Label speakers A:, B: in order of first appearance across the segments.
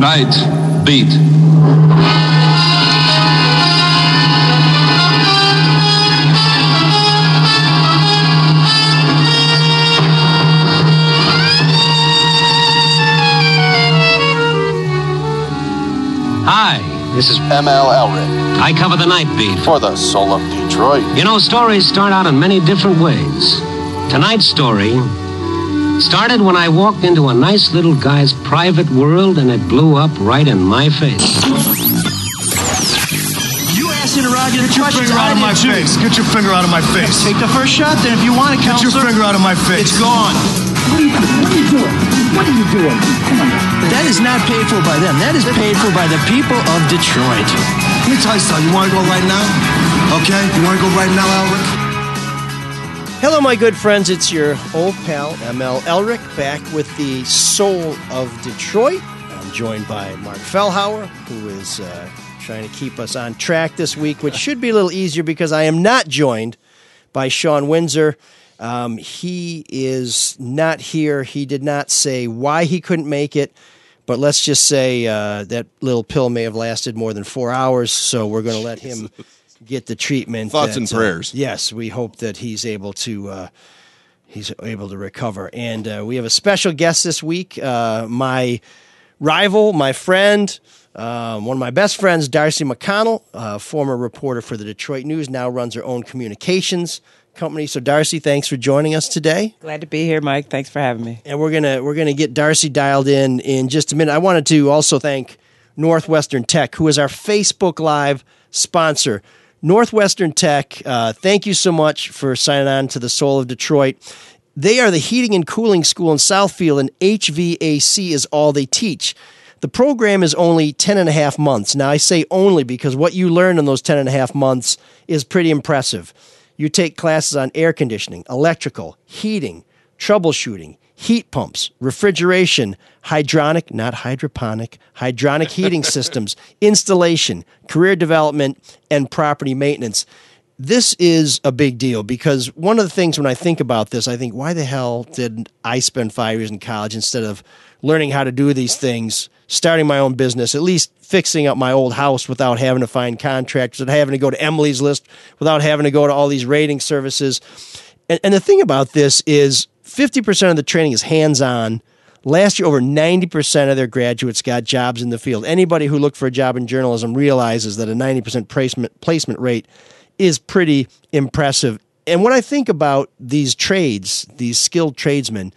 A: Tonight, beat.
B: Hi, this is
C: ML Elric
B: I cover the night beat.
C: for the Soul of Detroit.
B: You know, stories start out in many different ways. Tonight's story started when I walked into a nice little guy's private world and it blew up right in my face.
D: You asked interrogative
E: Get your
D: questions.
E: finger out of
D: I
E: my
D: did too.
E: face. Get your finger out of my face.
D: Take the first shot, then, if you want it,
E: Get your
D: counselor.
E: finger out of my face.
D: It's gone.
F: What are you doing? Come on.
D: That is not paid for by them. That is paid for by the people of Detroit.
E: Let me tell you something. You want to go right now? Okay? You want to go right now, Elric?
G: Hello, my good friends. It's your old pal, ML Elric, back with the Soul of Detroit. I'm joined by Mark Fellhauer, who is trying to keep us on track this week, which should be a little easier because I am not joined by Sean Windsor. He is not here. He did not say why he couldn't make it, but let's just say that little pill may have lasted more than 4 hours, so we're going to let him get the treatment.
H: Thoughts and prayers.
G: Yes, we hope that he's able to recover. And we have a special guest this week, my rival, my friend, one of my best friends, Darcy McConnell, former reporter for the Detroit News, now runs her own communications company. So Darcy, thanks for joining us today.
I: Glad to be here, Mike. Thanks for having me.
G: And we're gonna get Darcy dialed in just a minute. I wanted to also thank Northwestern Tech, who is our Facebook Live sponsor. Northwestern Tech, thank you so much for signing on to the Soul of Detroit. They are the heating and cooling school in Southfield, and HVAC is all they teach. The program is only 10 and a half months. Now, I say only because what you learn in those 10 and a half months is pretty impressive. You take classes on air conditioning, electrical, heating, troubleshooting, heat pumps, refrigeration, hydronic, not hydroponic, hydronic heating systems, installation, career development, and property maintenance. This is a big deal because one of the things when I think about this, I think, why the hell did I spend 5 years in college instead of learning how to do these things, starting my own business, at least fixing up my old house without having to find contractors, without having to go to Emily's List, without having to go to all these rating services. And the thing about this is 50% of the training is hands-on. Last year, over 90% of their graduates got jobs in the field. Anybody who looked for a job in journalism realizes that a 90% placement rate is pretty impressive. And when I think about these trades, these skilled tradesmen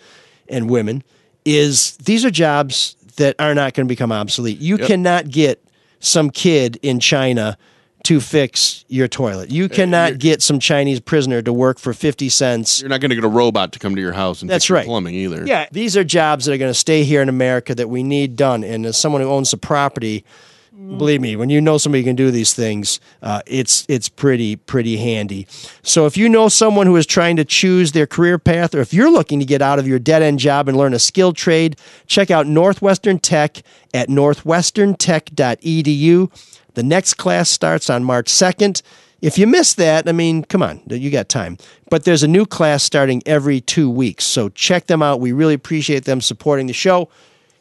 G: and women, is these are jobs that are not going to become obsolete. You cannot get some kid in China to fix your toilet. You cannot get some Chinese prisoner to work for 50 cents.
H: You're not going to get a robot to come to your house and fix your plumbing either.
G: Yeah, these are jobs that are going to stay here in America that we need done. And as someone who owns the property, believe me, when you know somebody can do these things, it's pretty handy. So if you know someone who is trying to choose their career path, or if you're looking to get out of your dead-end job and learn a skilled trade, check out Northwestern Tech at northwesterntech.edu. The next class starts on March 2nd. If you missed that, I mean, come on, you got time. But there's a new class starting every 2 weeks, so check them out. We really appreciate them supporting the show.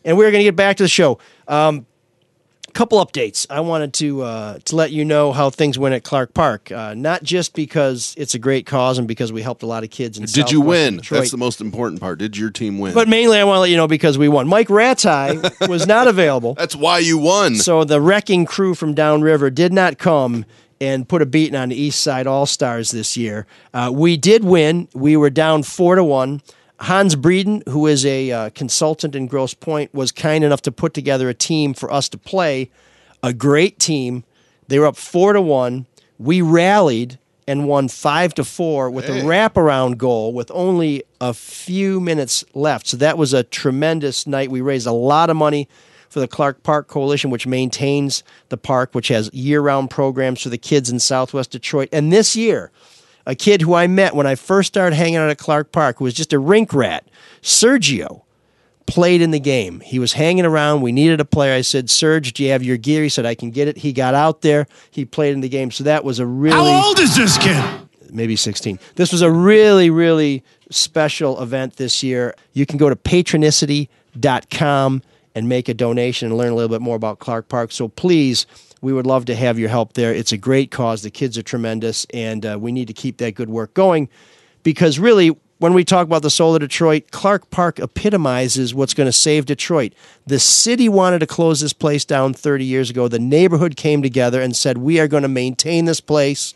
G: And we're going to get back to the show. Couple updates. I wanted to let you know how things went at Clark Park. Not just because it's a great cause and because we helped a lot of kids in
H: Did you win?
G: Detroit,
H: That's the most important part. Did your team win?
G: but mainly I want to let you know because we won. Mike Ratai was not available.
H: That's why you won.
G: So the wrecking crew from downriver did not come and put a beating on the East Side All-Stars this year. We did win. We were down 4-1. Hans Breeden, who is a consultant in Grosse Pointe, was kind enough to put together a team for us to play. A great team. They were up 4-1. We rallied and won 5-4 with a wraparound goal with only a few minutes left. So that was a tremendous night. We raised a lot of money for the Clark Park Coalition, which maintains the park, which has year-round programs for the kids in Southwest Detroit. And this year, a kid who I met when I first started hanging out at Clark Park, who was just a rink rat, Sergio, played in the game. He was hanging around. We needed a player. I said, Serge, do you have your gear? He said, I can get it. He got out there. He played in the game. So that was a really...
E: How old is this kid?
G: Maybe 16. This was a really, really special event this year. You can go to patronicity.com and make a donation and learn a little bit more about Clark Park. So please, we would love to have your help there. It's a great cause. The kids are tremendous, and we need to keep that good work going because really, when we talk about the soul of Detroit, Clark Park epitomizes what's going to save Detroit. The city wanted to close this place down 30 years ago. The neighborhood came together and said, we are going to maintain this place.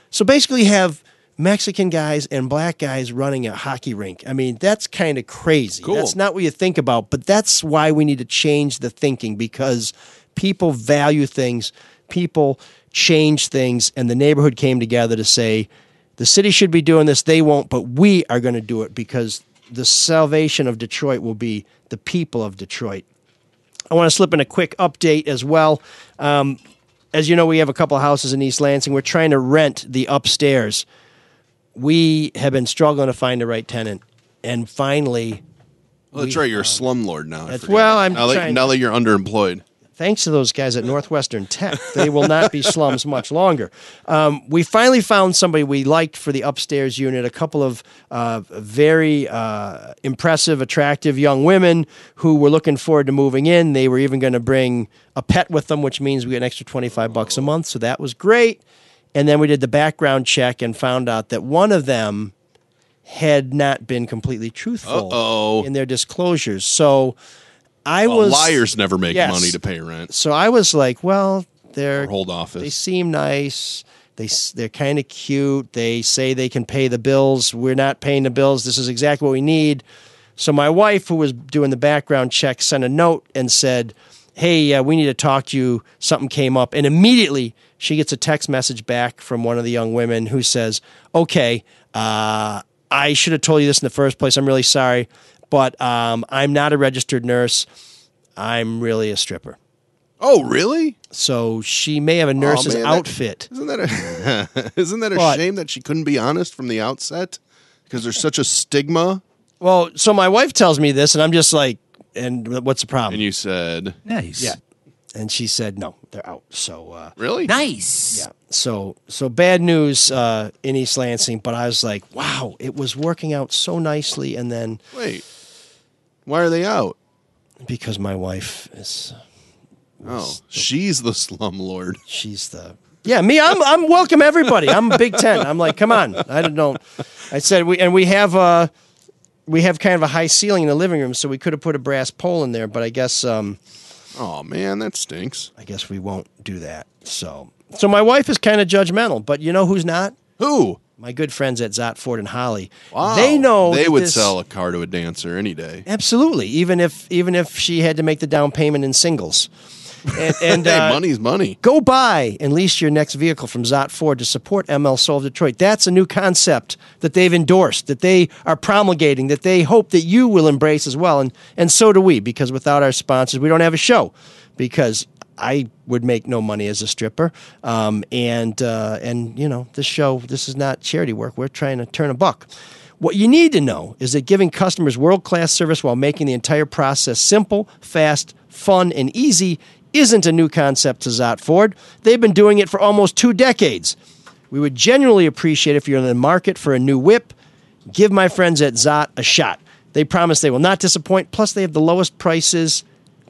G: So basically have Mexican guys and black guys running a hockey rink. I mean, that's kind of crazy.
H: Cool.
G: That's not what you think about, but that's why we need to change the thinking because people value things, people change things, and the neighborhood came together to say, the city should be doing this. They won't, but we are going to do it because the salvation of Detroit will be the people of Detroit. I want to slip in a quick update as well. As you know, we have a couple of houses in East Lansing. We're trying to rent the upstairs. We have been struggling to find the right tenant, and finally...
H: Well, that's right. You're a slumlord now.
G: I'm trying.
H: Now that you're underemployed.
G: Thanks to those guys at Northwestern Tech, they will not be slums much longer. We finally found somebody we liked for the upstairs unit, a couple of very impressive, attractive young women who were looking forward to moving in. They were even going to bring a pet with them, which means we get an extra $25 a month, so that was great. And then we did the background check and found out that one of them had not been completely truthful in their disclosures. So...
H: liars never make money to pay rent.
G: So I was like, well,
H: hold office.
G: They seem nice. They're kind of cute. They say they can pay the bills. We're not paying the bills. This is exactly what we need. So my wife, who was doing the background check, sent a note and said, hey, we need to talk to you. Something came up. And immediately she gets a text message back from one of the young women who says, okay, I should have told you this in the first place. I'm really sorry. But I'm not a registered nurse. I'm really a stripper.
H: Oh, really?
G: So she may have a nurse's outfit.
H: Isn't that a shame that she couldn't be honest from the outset? Because there's such a stigma.
G: Well, so my wife tells me this, and I'm just like, and what's the problem?
H: And you said...
D: Nice.
G: Yeah. And she said, no, they're out. So
H: really?
D: Nice.
G: Yeah. So bad news in East Lansing, but I was like, wow, it was working out so nicely, and then...
H: Wait. Why are they out?
G: Because my wife is...
H: she's the slumlord.
G: She's the... Yeah, me, I'm welcome everybody. I'm Big Ten. I'm like, come on. I don't know. I said, we have kind of a high ceiling in the living room, so we could have put a brass pole in there, but I guess...
H: oh, man, that stinks.
G: I guess we won't do that. So my wife is kind of judgmental, but you know who's not?
H: Who?
G: My good friends at Zott, Ford, and Holly.
H: Wow.
G: They know
H: they would sell a car to a dancer any day.
G: Absolutely, even if she had to make the down payment in singles. And
H: hey, money's money.
G: Go buy and lease your next vehicle from Zott Ford to support ML Soul of Detroit. That's a new concept that they've endorsed, that they are promulgating, that they hope that you will embrace as well. And so do we, because without our sponsors, we don't have a show. Because I would make no money as a stripper. And you know, this is not charity work. We're trying to turn a buck. What you need to know is that giving customers world-class service while making the entire process simple, fast, fun, and easy isn't a new concept to Zott Ford. They've been doing it for almost 2 decades. We would genuinely appreciate if you're in the market for a new whip. Give my friends at Zott a shot. They promise they will not disappoint. Plus, they have the lowest prices,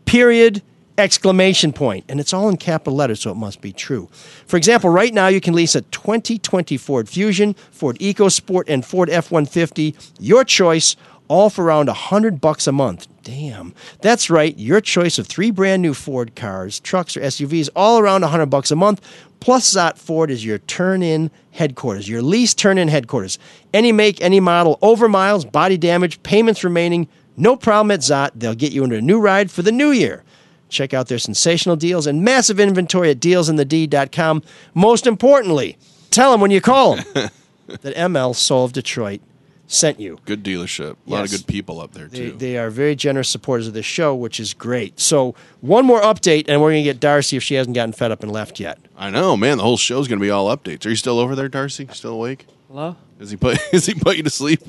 G: period. Exclamation point. And it's all in capital letters, so it must be true. For example, right now you can lease a 2020 Ford Fusion, Ford EcoSport, and Ford F-150. Your choice, all for around $100 a month. Damn. That's right. Your choice of 3 brand new Ford cars, trucks, or SUVs, all around $100 a month. Plus, Zott Ford is your turn-in headquarters, your lease turn-in headquarters. Any make, any model, over miles, body damage, payments remaining, no problem at Zott. They'll get you into a new ride for the new year. Check out their sensational deals and massive inventory at dealsinthed.com. Most importantly, tell them when you call them that ML Soul of Detroit sent you.
H: Good dealership. A lot of good people up there, too.
G: They are very generous supporters of this show, which is great. So one more update, and we're going to get Darcy if she hasn't gotten fed up and left yet.
H: I know, man. The whole show's going to be all updates. Are you still over there, Darcy? Still awake?
I: Hello?
H: Is he put you to sleep?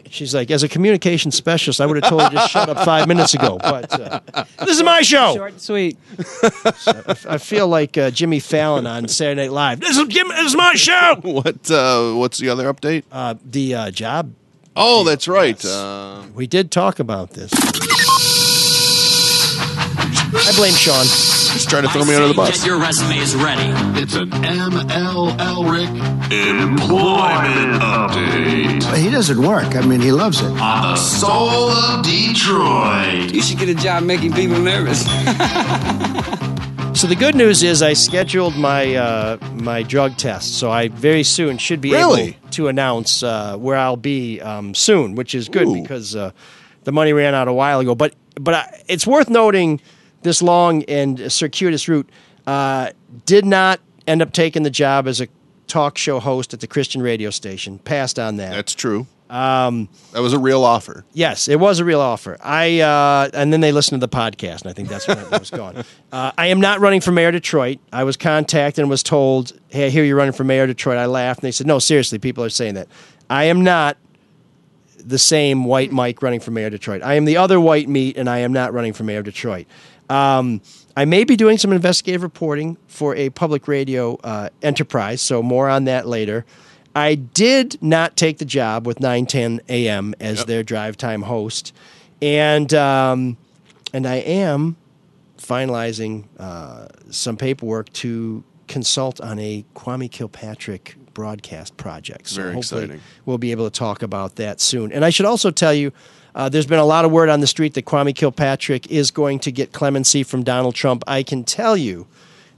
G: She's like, as a communication specialist, I would have told her to shut up 5 minutes ago. But this is my show.
I: Short and sweet.
G: So I feel like Jimmy Fallon on Saturday Night Live. This is my show.
H: What's the other update?
G: The job.
H: Oh, that's right.
G: We did talk about this. I blame Sean.
H: Just trying to throw me under the bus.
A: Get your resumes ready.
C: It's an MLL Rick
F: Employment update.
D: He doesn't work. I mean, he loves it.
F: On the soul of Detroit.
I: You should get a job making people nervous.
G: So the good news is I scheduled my my drug test, so I very soon should be able to announce where I'll be soon, which is good because the money ran out a while ago. But it's worth noting this long and circuitous route. Did not end up taking the job as a talk show host at the Christian radio station. Passed on that.
H: That's true. That was a real offer.
G: Yes, it was a real offer. And then they listened to the podcast, and I think that's when it was gone. I am not running for mayor of Detroit. I was contacted and was told, hey, I hear you're running for mayor of Detroit. I laughed, and they said, no, seriously, people are saying that. I am not the same white Mike running for mayor of Detroit. I am the other white meat, and I am not running for mayor of Detroit. I may be doing some investigative reporting for a public radio enterprise, so more on that later. I did not take the job with 9:10 a.m. as their drive time host, and I am finalizing some paperwork to consult on a Kwame Kilpatrick broadcast project. So
H: Very
G: hopefully
H: exciting.
G: we'll be able to talk about that soon. And I should also tell you, there's been a lot of word on the street that Kwame Kilpatrick is going to get clemency from Donald Trump. I can tell you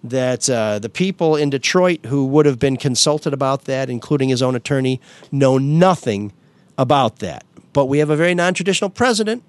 G: that the people in Detroit who would have been consulted about that, including his own attorney, know nothing about that. But we have a very non-traditional president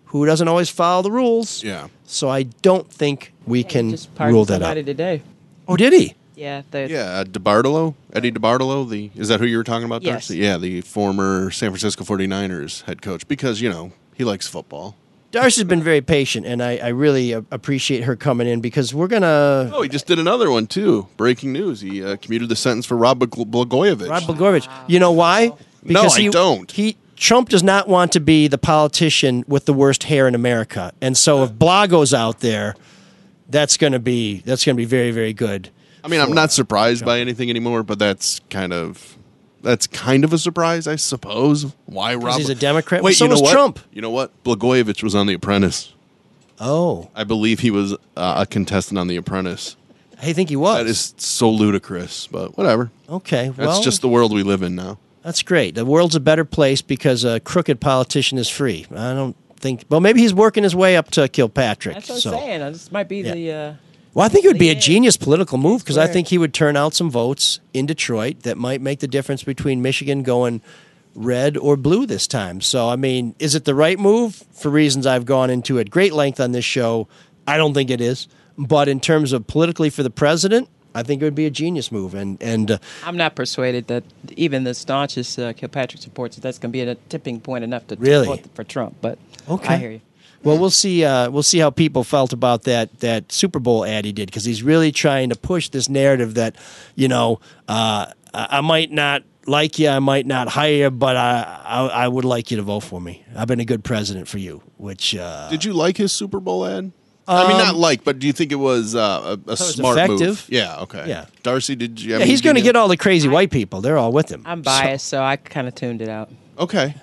G: who doesn't always follow the rules.
H: Yeah.
G: So I don't think we can
I: Just
G: rule
I: pardoned
G: that
I: somebody
G: out.
I: today.
G: Oh, did he?
I: Yeah.
H: Yeah, DeBartolo, Eddie DeBartolo, is that who you were talking about,
I: Yes.
H: Darcy? Yeah, the former San Francisco 49ers head coach, because, he likes football.
G: Darcy's been very patient, and I really appreciate her coming in because we're going to...
H: Oh, he just did another one, too. Breaking news. He commuted the sentence for Rod Blagojevich.
G: Rod Blagojevich. You know why?
H: No, I don't.
G: Trump does not want to be the politician with the worst hair in America. And so if Blago's out there, that's going to be very, very good.
H: I mean, I'm not surprised by anything anymore, but that's kind of a surprise, I suppose. Why Rob?
G: He's a Democrat.
H: Wait,
G: so
H: you know
G: was
H: what?
G: Trump.
H: You know what? Blagojevich was on The Apprentice.
G: Oh,
H: I believe he was a contestant on The Apprentice.
G: I think he was.
H: That is so ludicrous, but whatever.
G: Okay, well,
H: That's just the world we live in now.
G: That's great. The world's a better place because a crooked politician is free. I don't think. Well, maybe he's working his way up to Kilpatrick.
I: That's what I'm saying. This might be the.
G: Well, I think it would be a genius political move because I
I: Right.
G: think he would turn out some votes in Detroit that might make the difference between Michigan going red or blue this time. So, I mean, is it the right move? For reasons I've gone into at great length on this show, I don't think it is. But in terms of politically for the president, I think it would be a genius move. And
I: I'm not persuaded that even the staunchest Kilpatrick supports that's going to be at a tipping point enough to
G: Really?
I: vote for Trump. But
G: Okay.
I: I hear you.
G: well, we'll see how people felt about that Super Bowl ad he did because he's really trying to push this narrative that, I might not like you, I might not hire you, but I would like you to vote for me. I've been a good president for you. Which
H: Did you like his Super Bowl ad? I mean, not like, but do you think it was a smart
G: effective.
H: move? Yeah, okay.
G: Yeah.
H: Darcy, did you?
G: yeah, he's going to get all the crazy white people. They're all with him.
I: I'm biased, so I kind of tuned it out.
H: Okay.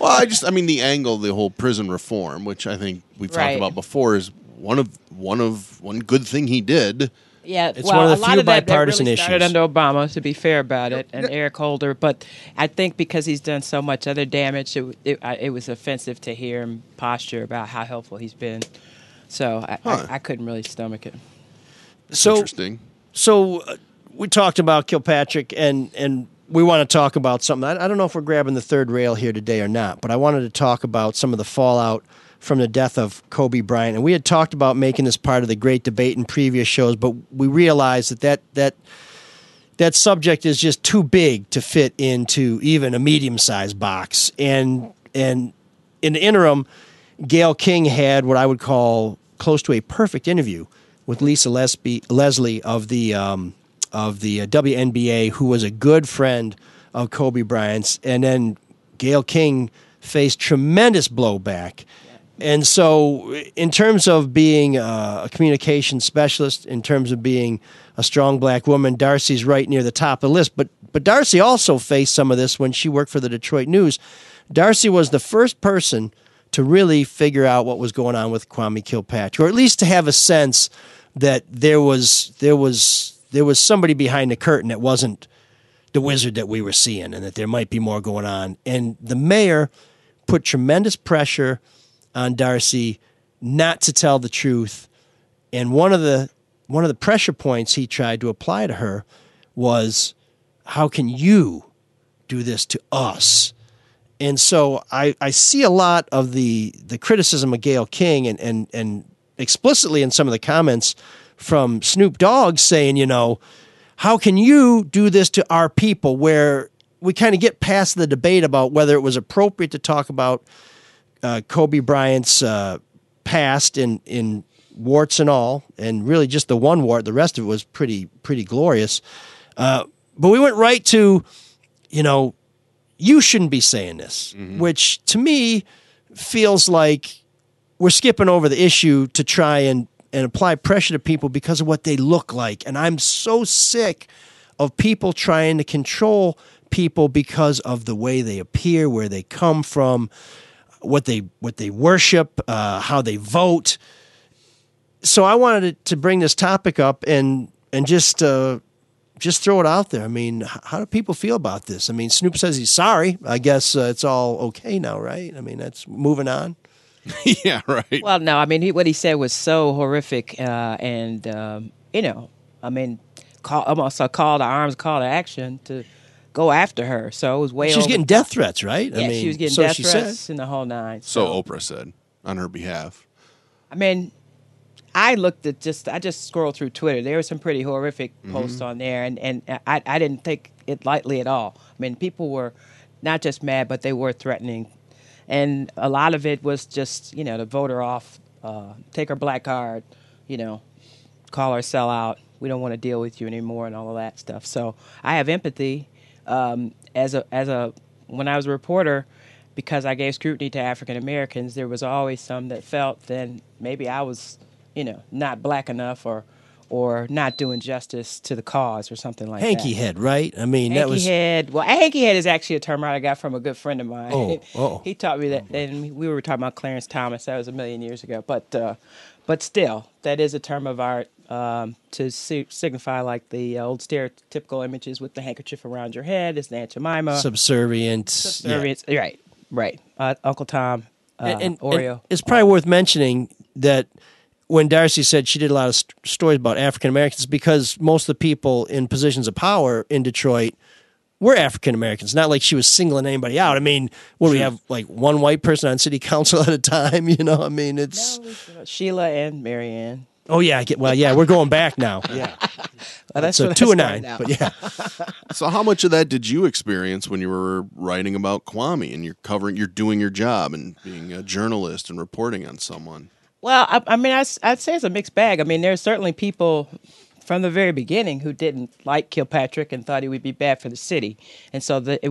H: Well, the angle, the whole prison reform, which I think we've talked
I: Right.
H: about before, is one good thing he did.
I: Yeah,
G: It's
I: well,
G: one of the
I: a lot
G: few
I: of that
G: bipartisan
I: really started
G: issues.
I: under Obama, to be fair about it, and Eric Holder. But I think because he's done so much other damage, it was offensive to hear him posture about how helpful he's been. So I couldn't really stomach it.
G: So
H: Interesting.
G: So we talked about Kilpatrick, and we want to talk about something. I don't know if we're grabbing the third rail here today or not, but I wanted to talk about some of the fallout from the death of Kobe Bryant. And we had talked about making this part of the great debate in previous shows, but we realized that subject is just too big to fit into even a medium-sized box. And in the interim, Gayle King had what I would call close to a perfect interview with Lisa Leslie of the WNBA, who was a good friend of Kobe Bryant's. And then Gayle King faced tremendous blowback. And so in terms of being a communication specialist, in terms of being a strong black woman, Darcy's right near the top of the list. But Darcy also faced some of this when she worked for the Detroit News. Darcy was the first person to really figure out what was going on with Kwame Kilpatrick, or at least to have a sense that there was somebody behind the curtain that wasn't the wizard that we were seeing, and that there might be more going on. And the mayor put tremendous pressure on Darcy not to tell the truth. And one of the pressure points he tried to apply to her was, how can you do this to us? And so I see a lot of the criticism of Gayle King and explicitly in some of the comments from Snoop Dogg saying, how can you do this to our people, where we kind of get past the debate about whether it was appropriate to talk about Kobe Bryant's past in warts and all, and really just the one wart. The rest of it was pretty glorious. But we went right to, you shouldn't be saying this, which to me feels like we're skipping over the issue to try and apply pressure to people because of what they look like. And I'm so sick of people trying to control people because of the way they appear, where they come from, what they worship, how they vote. So I wanted to bring this topic up and just throw it out there. I mean, how do people feel about this? I mean, Snoop says he's sorry. I guess it's all okay now, right? I mean, that's moving on.
H: Yeah, right.
I: Well, no, I mean, what he said was so horrific, almost a call to arms, call to action to go after her. So it was way.
G: She was getting death threats, right?
I: Yeah, she was getting death threats in the whole nine.
H: So Oprah said on her behalf.
I: I mean, I just scrolled through Twitter. There were some pretty horrific posts on there, and I didn't take it lightly at all. I mean, people were not just mad, but they were threatening. And a lot of it was just, to vote her off, take her black card, call her sellout. We don't want to deal with you anymore and all of that stuff. So I have empathy when I was a reporter, because I gave scrutiny to African Americans. There was always some that felt then maybe I was, not black enough or not doing justice to the cause or something like
G: hanky
I: that.
G: Head, right? I mean,
I: hanky
G: that was
I: head. Well, hanky head is actually a term I got from a good friend of mine.
G: Oh.
I: He taught me that, and we were talking about Clarence Thomas. That was a million years ago. But still, that is a term of art to signify like the old stereotypical images with the handkerchief around your head. It's Aunt Jemima.
G: Subservient.
I: Yeah. Right. Uncle Tom. Oreo.
G: And it's probably worth mentioning that when Darcy said she did a lot of stories about African Americans, because most of the people in positions of power in Detroit were African Americans. Not like she was singling anybody out. I mean, what do we have, like one white person on city council at a time? I mean, it's
I: Sheila and Marianne.
G: Oh yeah, we're going back now. Yeah,
I: well, that's
G: so 2 and 9. But yeah.
H: So how much of that did you experience when you were writing about Kwame and you're doing your job and being a journalist and reporting on someone?
I: Well, I mean, I'd say it's a mixed bag. I mean, there's certainly people from the very beginning who didn't like Kilpatrick and thought he would be bad for the city, and so there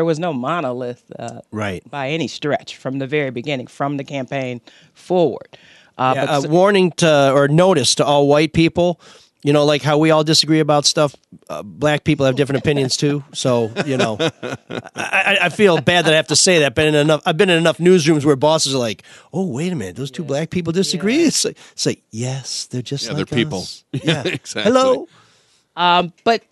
I: was no monolith,
G: right,
I: by any stretch from the very beginning, from the campaign forward.
G: Warning or notice to all white people. Like how we all disagree about stuff, black people have different opinions too. So, I feel bad that I have to say that, but I've been in enough newsrooms where bosses are like, "Oh, wait a minute, those two black people disagree." Yeah. It's like, yes, they're just like
H: they're people.
G: Yeah,
H: exactly.
G: Hello.
I: But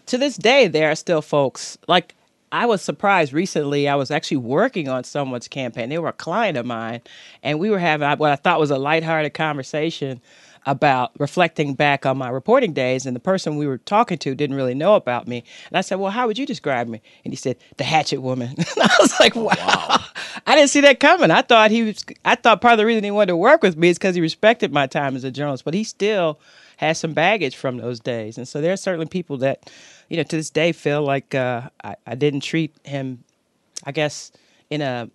I: to this day, there are still folks like. I was surprised recently. I was actually working on someone's campaign. They were a client of mine, and we were having what I thought was a lighthearted conversation about reflecting back on my reporting days, and the person we were talking to didn't really know about me. And I said, well, how would you describe me? And he said, the hatchet woman. And I was like, wow. I didn't see that coming. I thought part of the reason he wanted to work with me is because he respected my time as a journalist, but he still has some baggage from those days. And so there are certainly people that, to this day feel like I didn't treat him, I guess, in a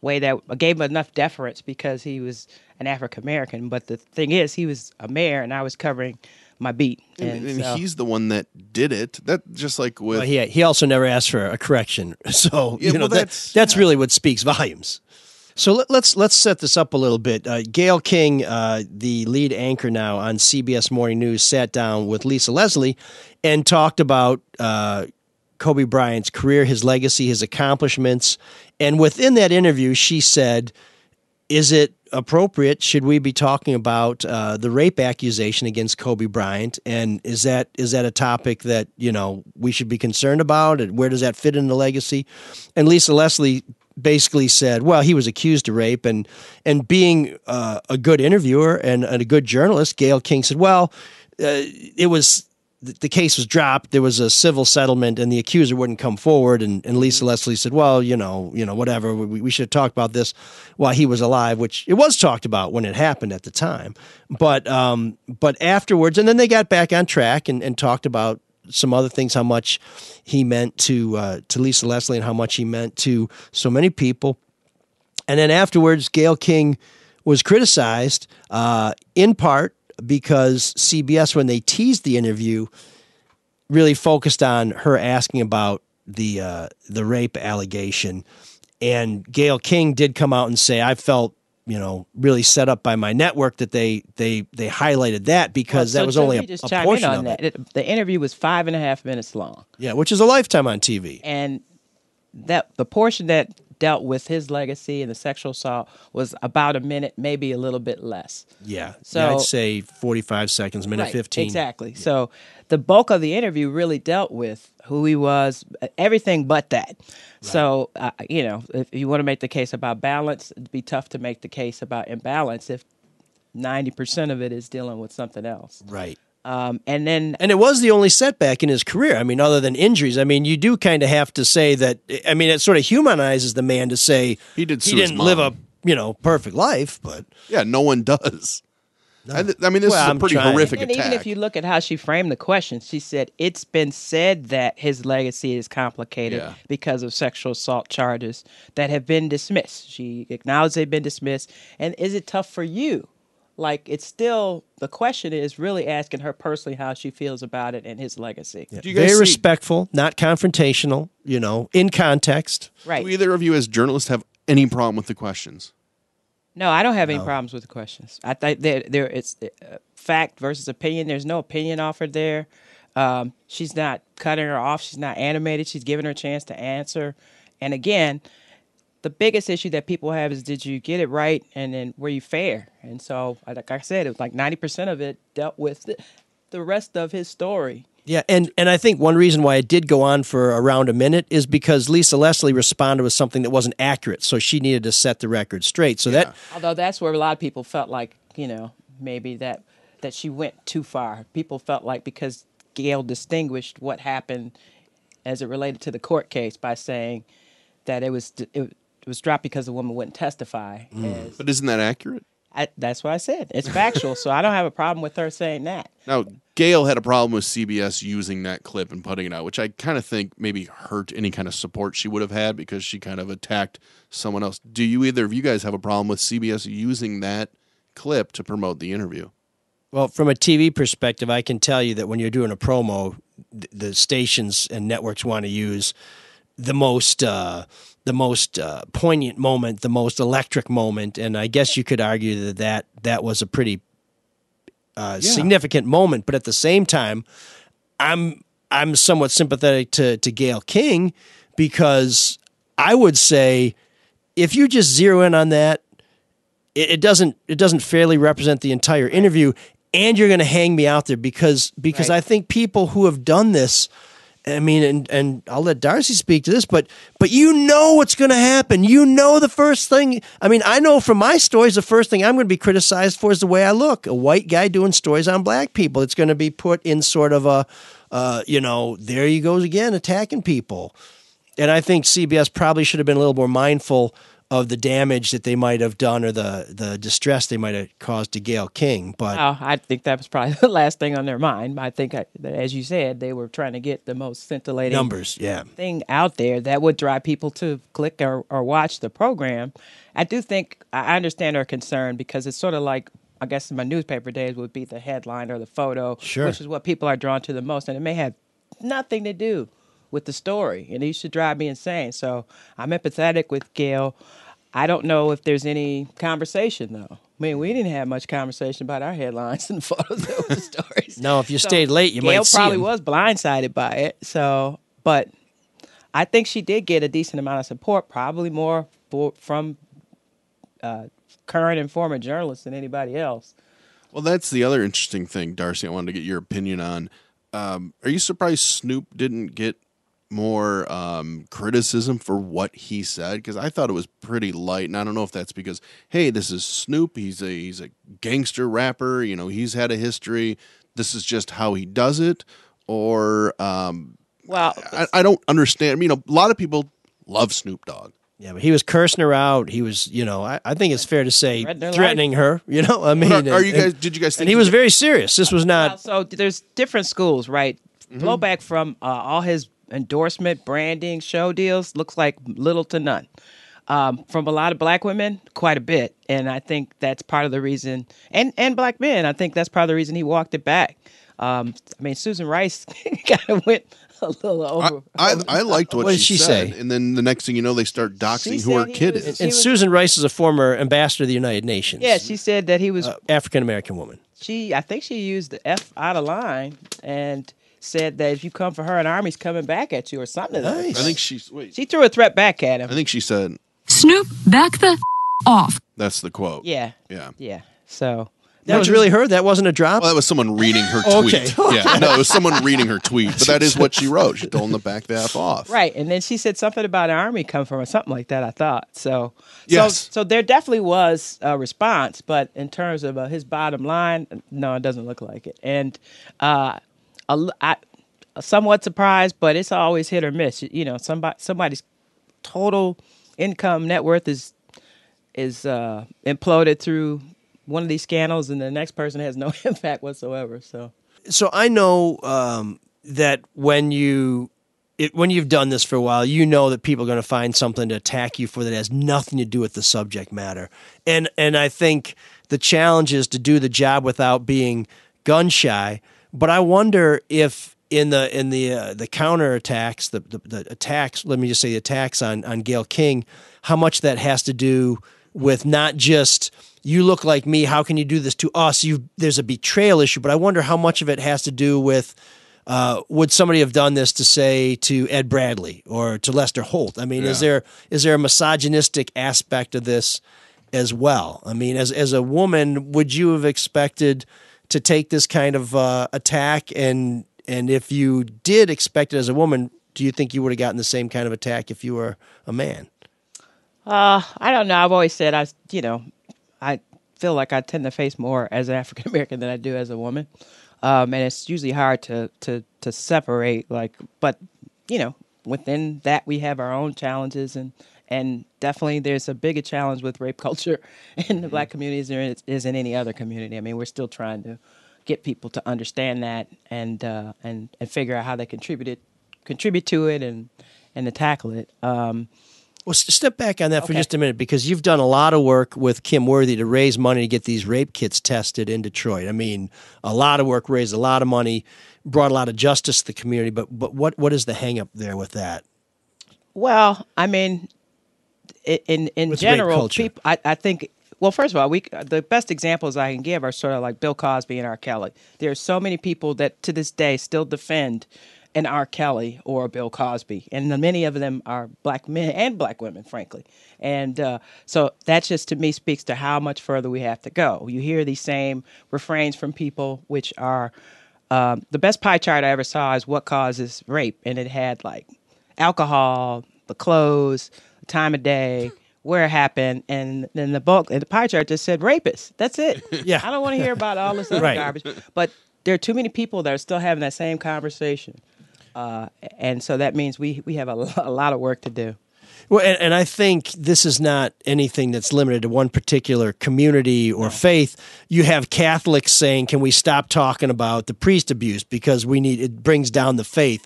I: way that gave him enough deference because he was an African American. But the thing is, he was a mayor, and I was covering my beat.
H: And so, he's the one that did it. That just like with
G: he also never asked for a correction. So that's really what speaks volumes. So let's set this up a little bit. Gayle King, the lead anchor now on CBS Morning News, sat down with Lisa Leslie and talked about Kobe Bryant's career, his legacy, his accomplishments. And within that interview, she said, is it appropriate? Should we be talking about the rape accusation against Kobe Bryant? And is that a topic that, we should be concerned about? And where does that fit in the legacy? And Lisa Leslie basically said, well, he was accused of rape. And being a good interviewer and a good journalist, Gayle King said, well, the case was dropped. There was a civil settlement, and the accuser wouldn't come forward. And Lisa Leslie said, "Well, whatever. We should have talked about this while he was alive," which it was talked about when it happened at the time. But afterwards, and then they got back on track and talked about some other things, how much he meant to Lisa Leslie and how much he meant to so many people. And then afterwards, Gayle King was criticized in part because CBS, when they teased the interview, really focused on her asking about the rape allegation. And Gayle King did come out and say, I felt, really set up by my network that they highlighted that because that was only a portion of it.
I: The interview was 5.5 minutes long.
G: Yeah, which is a lifetime on TV.
I: And that the portion that dealt with his legacy and the sexual assault was about a minute, maybe a little bit less.
G: Yeah.
I: So
G: I'd say 45 seconds, minute 15.
I: Exactly.
G: Yeah.
I: So the bulk of the interview really dealt with who he was, everything but that. Right. So, if you want to make the case about balance, it'd be tough to make the case about imbalance if 90% of it is dealing with something else.
G: Right.
I: And
G: it was the only setback in his career. I mean, other than injuries. I mean, you do kind of have to say that. I mean, it sort of humanizes the man to say
H: he didn't
G: live a perfect life, but
H: yeah, no one does. No. I mean, this is a pretty horrific attack.
I: Even if you look at how she framed the question, she said it's been said that his legacy is complicated because of sexual assault charges that have been dismissed. She acknowledged they've been dismissed, and is it tough for you? Like, it's still, the question is really asking her personally how she feels about it and his legacy.
G: Yeah. Very respectful, not confrontational, in context.
I: Right.
H: Do either of you as journalists have any problem with the questions?
I: No, I don't have any problems with the questions. I think it's fact versus opinion. There's no opinion offered there. She's not cutting her off. She's not animated. She's giving her a chance to answer. And again, the biggest issue that people have is, did you get it right, and then were you fair? And so, like I said, it was like 90% of it dealt with the rest of his story.
G: Yeah, and I think one reason why it did go on for around a minute is because Lisa Leslie responded with something that wasn't accurate, so she needed to set the record straight. So
I: although that's where a lot of people felt like, maybe that she went too far. People felt like because Gayle distinguished what happened as it related to the court case by saying that it was dropped because the woman wouldn't testify.
H: But isn't that accurate?
I: That's what I said. It's factual, so I don't have a problem with her saying that.
H: Now, Gayle had a problem with CBS using that clip and putting it out, which I kind of think maybe hurt any kind of support she would have had because she kind of attacked someone else. Do either of you guys have a problem with CBS using that clip to promote the interview?
G: Well, from a TV perspective, I can tell you that when you're doing a promo, the stations and networks want to use the most poignant moment, the most electric moment, and I guess you could argue that was a pretty significant moment. But at the same time, I'm somewhat sympathetic to Gayle King because I would say if you just zero in on that, it doesn't fairly represent the entire interview, and you're going to hang me out there because I think people who have done this. I mean, and I'll let Darcy speak to this, but what's going to happen. The first thing. I mean, I know from my stories, the first thing I'm going to be criticized for is the way I look. A white guy doing stories on black people. It's going to be put in sort of a, there he goes again, attacking people. And I think CBS probably should have been a little more mindful of the damage that they might have done or the distress they might have caused to Gayle King. But
I: I think that was probably the last thing on their mind. I think, as you said, they were trying to get the most scintillating
G: numbers,
I: thing out there that would drive people to click or watch the program. I do think I understand her concern because it's sort of like, I guess in my newspaper days would be the headline or the photo, which is what people are drawn to the most, and it may have nothing to do with the story, and it should drive me insane. So I'm empathetic with Gayle. I don't know if there's any conversation, though. I mean, we didn't have much conversation about our headlines and photos of the stories.
G: No, if you stayed late, you might see
I: Gayle probably
G: them.
I: was blindsided by it. So, but I think she did get a decent amount of support, probably more from current and former journalists than anybody else.
H: Well, that's the other interesting thing, Darcy, I wanted to get your opinion on. Are you surprised Snoop didn't get more criticism for what he said? Because I thought it was pretty light, and I don't know if that's because, hey, this is Snoop. He's a gangster rapper. He's had a history. This is just how he does it. Or,
I: well,
H: I don't understand. A lot of people love Snoop Dogg.
G: Yeah, but he was cursing her out. He was, I think it's fair to say threatening her. Did you
H: guys think?
G: And he was very serious. This was not.
I: Well, so there's different schools, right? Mm-hmm. Blowback from all his endorsement, branding, show deals looks like little to none. From a lot of black women, quite a bit, and I think that's part of the reason. And black men, I think that's part of the reason he walked it back. Susan Rice kind of went a little over.
H: I liked what
G: did
H: she
G: said.
H: And then the next thing you know, they start doxing who her kid is.
G: And Susan Rice is a former ambassador of the United Nations.
I: Yeah, she said that he was
G: African-American woman.
I: I think she used the F out of line and said that if you come for her, an army's coming back at you or something.
G: Nice.
H: I think she
I: threw a threat back at him.
H: I think she said,
A: Snoop, back the off.
H: That's the quote.
I: Yeah. So
G: that was really her? That wasn't a drop?
H: Well, that was someone reading her tweet.
G: Okay.
H: Yeah, no, it was someone reading her tweet, but that is what she wrote. She told him to back the F off.
I: Right, and then she said something about an army come from or something like that, I thought. So there definitely was a response, but in terms of his bottom line, no, it doesn't look like it. And I somewhat surprised, but it's always hit or miss. Somebody's total income net worth is imploded through one of these scandals, and the next person has no impact whatsoever. So
G: I know that when you've done this for a while, you know that people are going to find something to attack you for that has nothing to do with the subject matter. And I think the challenge is to do the job without being gun shy. But I wonder if in the counterattacks, the attacks, let me just say the attacks on Gayle King, how much that has to do with not just you look like me, how can you do this to us? There's a betrayal issue, but I wonder how much of it has to do with would somebody have done this to say to Ed Bradley or to Lester Holt? I mean, is there a misogynistic aspect of this as well? I mean, as a woman, would you have expected to take this kind of attack? And if you did expect it as a woman, do you think you would have gotten the same kind of attack if you were a man?
I: I don't know. I've always said I feel like I tend to face more as an African American than I do as a woman, and it's usually hard to separate. But within that we have our own challenges, and definitely there's a bigger challenge with rape culture in the black communities than there is in any other community. I mean, we're still trying to get people to understand that and figure out how they contribute to it and to tackle it.
G: Well, step back on that for just a minute, because you've done a lot of work with Kim Worthy to raise money to get these rape kits tested in Detroit. I mean, a lot of work, raised a lot of money, brought a lot of justice to the community. But what is the hang up there with that?
I: Well, I mean, in with general, people, I think. Well, first of all, the best examples I can give are sort of like Bill Cosby and R. Kelly. There are so many people that to this day still defend an R. Kelly or a Bill Cosby, and many of them are black men and black women, frankly. And so that just to me speaks to how much further we have to go. You hear these same refrains from people, which are the best pie chart I ever saw is what causes rape, and it had like alcohol, the clothes, the time of day, where it happened, and then the pie chart just said rapist. That's it.
G: Yeah.
I: I don't want to hear about all this other garbage. But there are too many people that are still having that same conversation. And so that means we have a lot of work to do.
G: Well, and I think this is not anything that's limited to one particular community or faith. You have Catholics saying, can we stop talking about the priest abuse because it brings down the faith.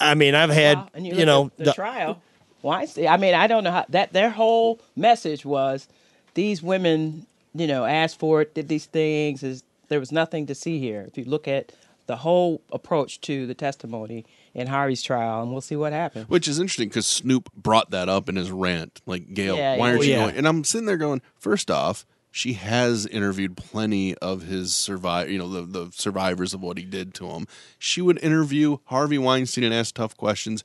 G: I mean, I've had,
I: the trial. Weinstein. I mean, I don't know how their whole message was these women, asked for it, did these things. There was nothing to see here. If you look at the whole approach to the testimony in Harvey's trial, and we'll see what happens.
H: Which is interesting because Snoop brought that up in his rant. Like, Gayle, why aren't you going? And I'm sitting there going, first off, she has interviewed plenty of his the survivors of what he did to him. She would interview Harvey Weinstein and ask tough questions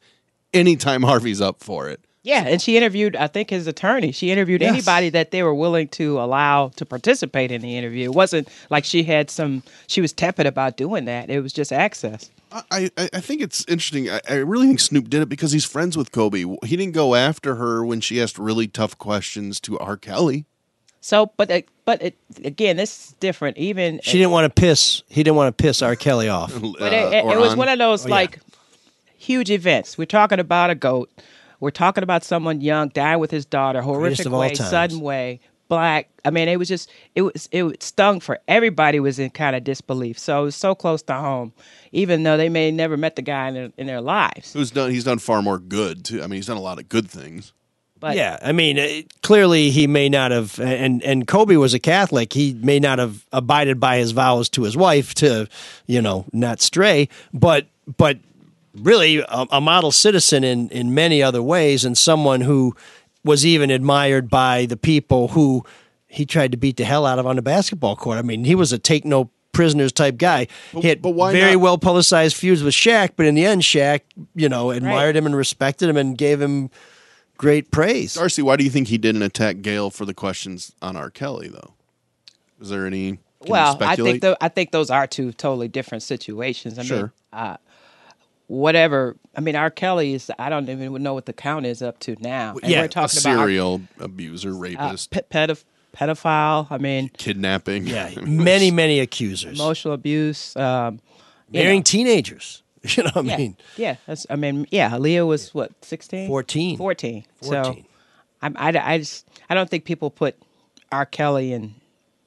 H: anytime Harvey's up for it.
I: Yeah, and she interviewed, I think, his attorney. She interviewed anybody that they were willing to allow to participate in the interview. It wasn't like she was tepid about doing that. It was just access.
H: I think it's interesting. I really think Snoop did it because he's friends with Kobe. He didn't go after her when she asked really tough questions to R. Kelly.
I: So, again, this is different. Even
G: she didn't want to piss. He didn't want to piss R. Kelly off.
I: But it was one of those huge events. We're talking about a GOAT. We're talking about someone young dying with his daughter, horrific way, sudden way, black. I mean, it was stung for everybody. Was in kind of disbelief. So it was so close to home, even though they may never met the guy in their lives.
H: He's done far more good too. I mean, he's done a lot of good things.
I: But
G: yeah, I mean, clearly he may not have, and Kobe was a Catholic. He may not have abided by his vows to his wife to, not stray, but really a model citizen in many other ways, and someone who was even admired by the people who he tried to beat the hell out of on the basketball court. I mean, he was a take no prisoners type guy. He had very well publicized feuds with Shaq, but in the end, Shaq, admired him and respected him and gave him great praise.
H: Darcy, why do you think he didn't attack Gayle for the questions on R. Kelly, though? Is there any?
I: Well, I think those are two totally different situations. I mean, whatever. I mean, R. Kelly is. I don't even know what the count is up to now. And we're talking
H: a serial abuser, rapist,
I: pedophile. I mean,
H: kidnapping.
G: Yeah, many accusers.
I: Emotional abuse.
G: Marrying teenagers. You know what I mean?
I: Yeah. Aaliyah was what, 16?
G: 14.
I: 14. So I don't think people put R. Kelly and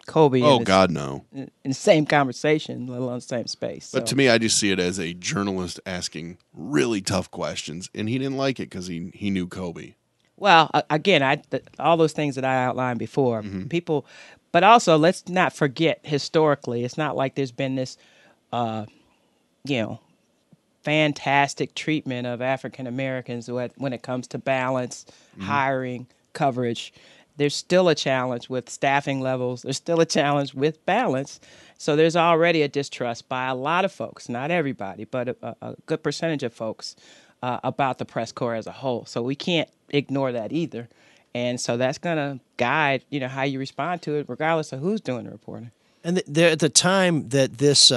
I: Kobe in the same conversation, let alone the same space.
H: But to me, I just see it as a journalist asking really tough questions, and he didn't like it because he knew Kobe.
I: Well, again, all those things that I outlined before, people, but also let's not forget historically, it's not like there's been this, fantastic treatment of African Americans when it comes to balance, hiring, coverage. There's still a challenge with staffing levels. There's still a challenge with balance. So there's already a distrust by a lot of folks, not everybody, but a good percentage of folks about the press corps as a whole. So we can't ignore that either. And so that's going to guide, how you respond to it, regardless of who's doing the reporting.
G: And at the time that this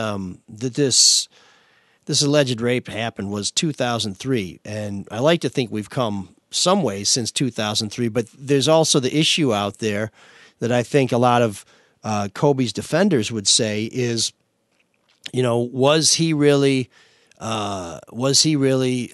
G: alleged rape happened was 2003, and I like to think we've come some ways since 2003, but there's also the issue out there that I think a lot of Kobe's defenders would say is, was he really a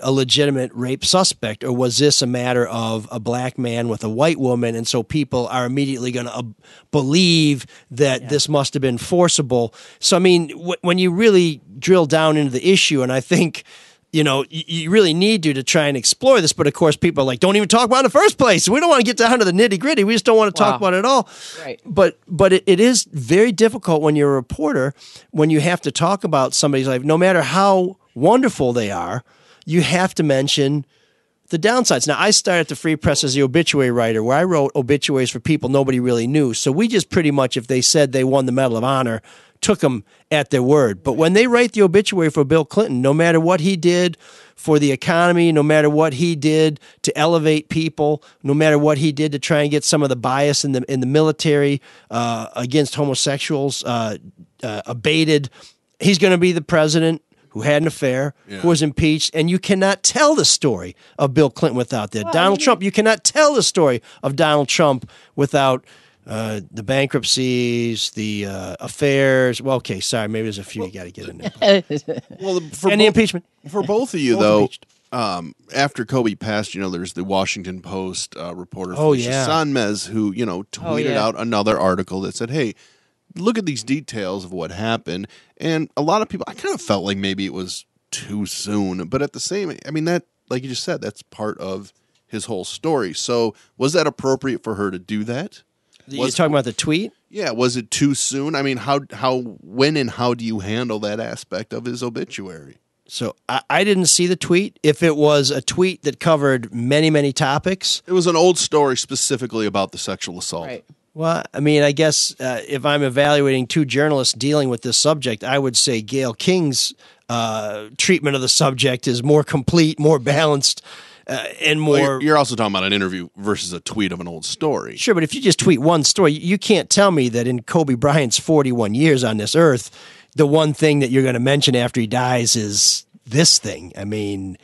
G: legitimate rape suspect, or was this a matter of a black man with a white woman, and so people are immediately going to believe that this must have been forcible? So, I mean, when you really drill down into the issue, and I think, you really need to try and explore this, but of course people are like, don't even talk about it in the first place. We don't want to get down to the nitty gritty. We just don't want to talk about it at all.
I: Right.
G: But it is very difficult when you're a reporter, when you have to talk about somebody's life, no matter how wonderful they are, you have to mention the downsides. Now, I started at the Free Press as the obituary writer, where I wrote obituaries for people nobody really knew. So we just pretty much, if they said they won the Medal of Honor, took them at their word. But when they write the obituary for Bill Clinton, no matter what he did for the economy, no matter what he did to elevate people, no matter what he did to try and get some of the bias in the military against homosexuals abated, he's going to be the president who had an affair, who was impeached, and you cannot tell the story of Bill Clinton without that. Donald Trump, you cannot tell the story of Donald Trump without the bankruptcies, the affairs. Well, okay, sorry, maybe there's a few you got to get in there. And the impeachment.
H: For both of you, though, after Kobe passed, there's the Washington Post reporter, Felicia Sanmez, who, tweeted out another article that said, hey, look at these details of what happened. And a lot of people, I kind of felt like maybe it was too soon. But at the same, I mean, that, like you just said, that's part of his whole story. So was that appropriate for her to do that?
G: You're talking about the tweet?
H: Yeah. Was it too soon? I mean, when and how do you handle that aspect of his obituary?
G: So I didn't see the tweet. If it was a tweet that covered many, many topics.
H: It was an old story specifically about the sexual assault.
I: Right.
G: Well, I mean, I guess if I'm evaluating two journalists dealing with this subject, I would say Gayle King's treatment of the subject is more complete, more balanced, and more.
H: Well, you're also talking about an interview versus a tweet of an old story.
G: Sure, but if you just tweet one story, you can't tell me that in Kobe Bryant's 41 years on this earth, the one thing that you're going to mention after he dies is this thing. I mean,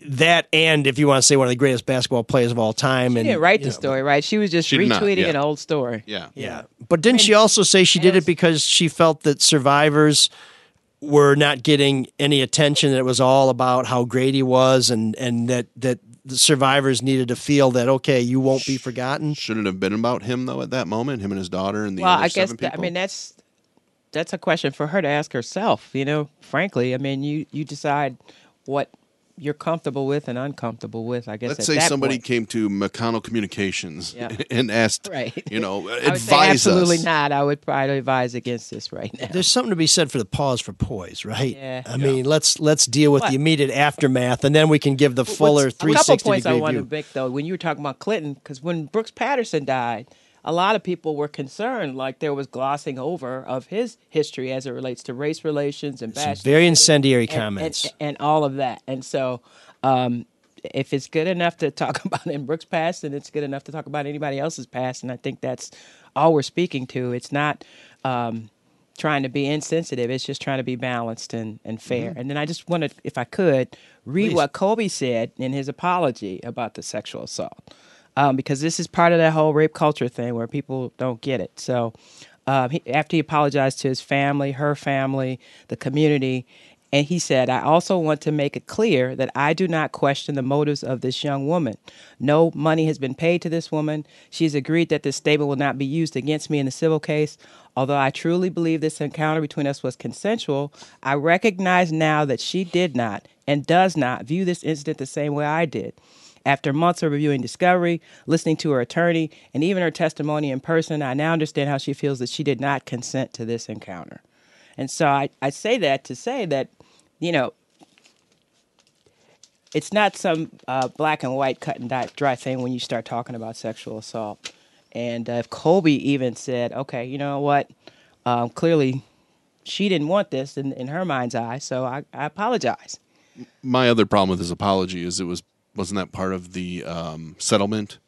G: that, and if you want to say one of the greatest basketball players of all time.
I: She didn't write the story, right? She was just retweeting an old story.
G: Yeah. But didn't she also say she did it because she felt that survivors were not getting any attention, that it was all about how great he was, and that the survivors needed to feel that, okay, you won't be forgotten?
H: Should it have been about him, though, at that moment, him and his daughter and the other seven people?
I: I mean, that's a question for her to ask herself, frankly. I mean, you decide what you're comfortable with and uncomfortable with, I guess.
H: Let's say somebody came to McConnell Communications and asked, advise
I: absolutely
H: us.
I: not. I would probably advise against this right now.
G: There's something to be said for the pause for poise, right?
I: Yeah.
G: I mean, let's deal with the immediate aftermath, and then we can give the fuller 360 degree view.
I: A couple points I want to make, though, when you were talking about Clinton, because when Brooks Patterson died, a lot of people were concerned, like there was glossing over of his history as it relates to race relations and
G: some very incendiary comments
I: and all of that. And so, if it's good enough to talk about in Brooks' past, then it's good enough to talk about anybody else's past. And I think that's all we're speaking to. It's not trying to be insensitive. It's just trying to be balanced and fair. Mm-hmm. And then I just want to, if I could, read what Kobe said in his apology about the sexual assault. Because this is part of that whole rape culture thing where people don't get it. So after he apologized to his family, her family, the community, and he said, I also want to make it clear that I do not question the motives of this young woman. No money has been paid to this woman. She's agreed that this statement will not be used against me in the civil case. Although I truly believe this encounter between us was consensual, I recognize now that she did not and does not view this incident the same way I did. After months of reviewing discovery, listening to her attorney, and even her testimony in person, I now understand how she feels that she did not consent to this encounter. And so I say that to say that, it's not some black and white cut and dry thing when you start talking about sexual assault. And if Kobe even said, okay, you know what, clearly she didn't want this in her mind's eye, so I apologize.
H: My other problem with his apology is wasn't that part of the settlement?